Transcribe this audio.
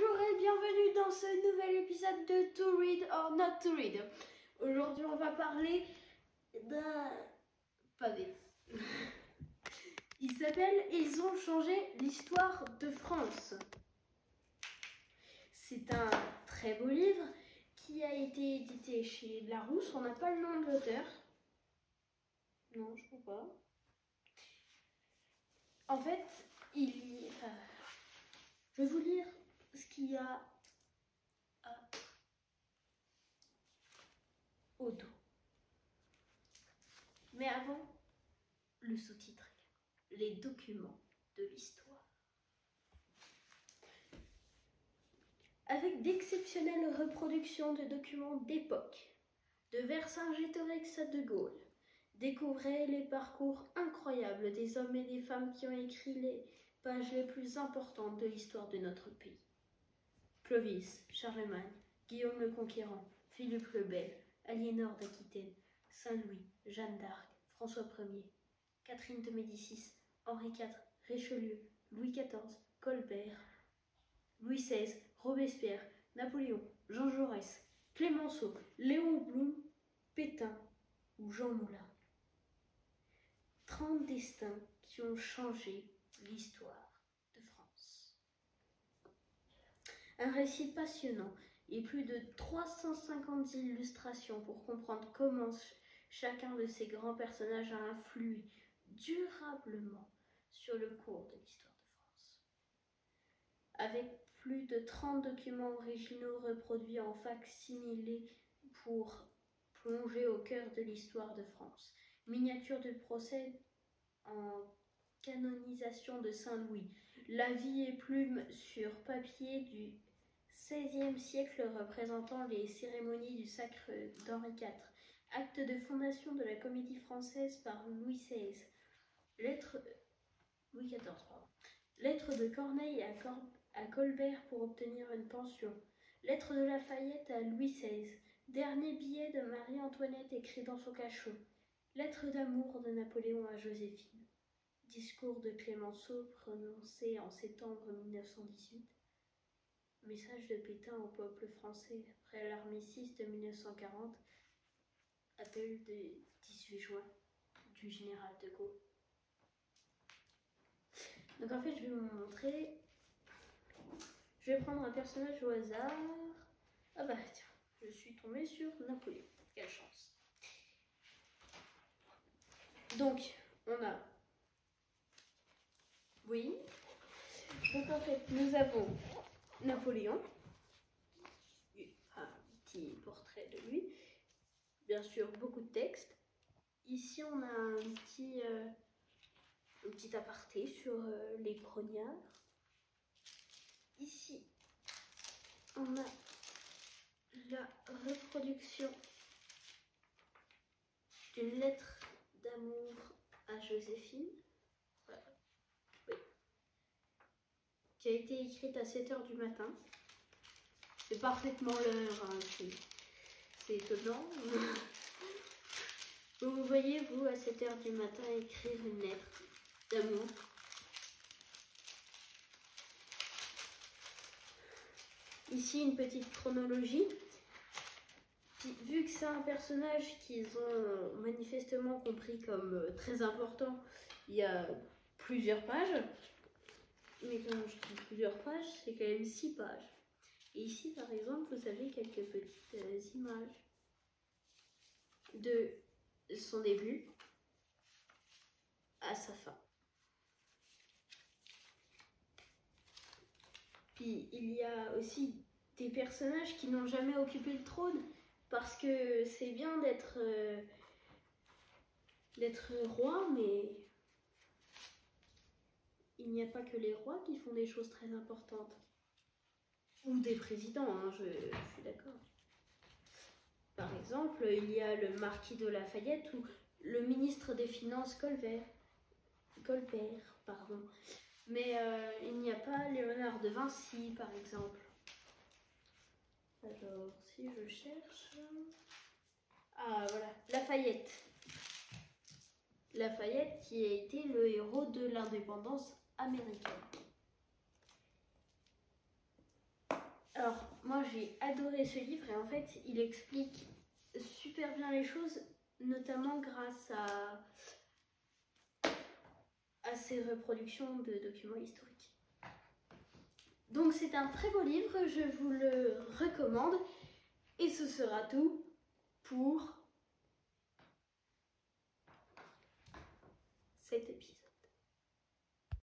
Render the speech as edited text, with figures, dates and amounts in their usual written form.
Bonjour et bienvenue dans ce nouvel épisode de To Read or Not To Read. Aujourd'hui, on va parler d'un pavé. Il s'appelle « Ils ont changé l'histoire de France ». C'est un très beau livre qui a été édité chez Larousse. On n'a pas le nom de l'auteur. Non, je ne crois pas. En fait, je vais vous lire ce qu'il y a au dos. Mais avant, le sous-titre, les documents de l'histoire. Avec d'exceptionnelles reproductions de documents d'époque, de Vercingétorix à De Gaulle, découvrez les parcours incroyables des hommes et des femmes qui ont écrit les pages les plus importantes de l'histoire de notre pays. Clovis, Charlemagne, Guillaume le Conquérant, Philippe le Bel, Aliénor d'Aquitaine, Saint-Louis, Jeanne d'Arc, François Ier, Catherine de Médicis, Henri IV, Richelieu, Louis XIV, Colbert, Louis XVI, Robespierre, Napoléon, Jean Jaurès, Clémenceau, Léon Blum, Pétain ou Jean Moulin. 30 destins qui ont changé l'histoire de France. Un récit passionnant et plus de 350 illustrations pour comprendre comment chacun de ces grands personnages a influé durablement sur le cours de l'histoire de France. Avec plus de 30 documents originaux reproduits en fac-similé pour plonger au cœur de l'histoire de France. Miniature de procès en canonisation de Saint-Louis. La vie et plume sur papier du XVIe siècle représentant les cérémonies du sacre d'Henri IV. Acte de fondation de la Comédie Française par Louis XVI. Louis XIV, pardon. Lettre de Corneille à Colbert pour obtenir une pension. Lettre de Lafayette à Louis XVI. Dernier billet de Marie-Antoinette écrit dans son cachot. Lettre d'amour de Napoléon à Joséphine. Discours de Clémenceau prononcé en septembre 1918. Message de Pétain au peuple français après l'armistice de 1940. Appel du 18 juin du général de Gaulle. Donc en fait, je vais vous montrer. Je vais prendre un personnage au hasard. Ah bah tiens, je suis tombée sur Napoléon. Quelle chance. Donc, on a... Oui. Donc en fait, nous avons Napoléon. Un petit portrait de lui. Bien sûr, beaucoup de texte. Ici, on a un petit aparté sur les grognards. Ici, on a la reproduction d'une lettre d'amour à Joséphine. Voilà. Oui. Qui a été écrite à 7 h du matin. C'est parfaitement l'heure, hein, c'est étonnant. Vous voyez, vous, à 7 h du matin, écrire une lettre d'amour. Ici, une petite chronologie. Vu que c'est un personnage qu'ils ont manifestement compris comme très important, il y a plusieurs pages. Mais quand je dis plusieurs pages, c'est quand même 6 pages. Et ici, par exemple, vous avez quelques petites images de son début à sa fin. Puis il y a aussi des personnages qui n'ont jamais occupé le trône, parce que c'est bien d'être roi, mais il n'y a pas que les rois qui font des choses très importantes. Ou des présidents, hein, je suis d'accord. Par exemple, il y a le marquis de Lafayette ou le ministre des Finances Colbert, pardon. Mais il n'y a pas Léonard de Vinci, par exemple. Alors, si je cherche... Ah, voilà, Lafayette. Lafayette qui a été le héros de l'indépendance américaine. Alors, moi j'ai adoré ce livre et en fait, il explique super bien les choses, notamment grâce à ses reproductions de documents historiques. Donc c'est un très beau livre, je vous le recommande et ce sera tout pour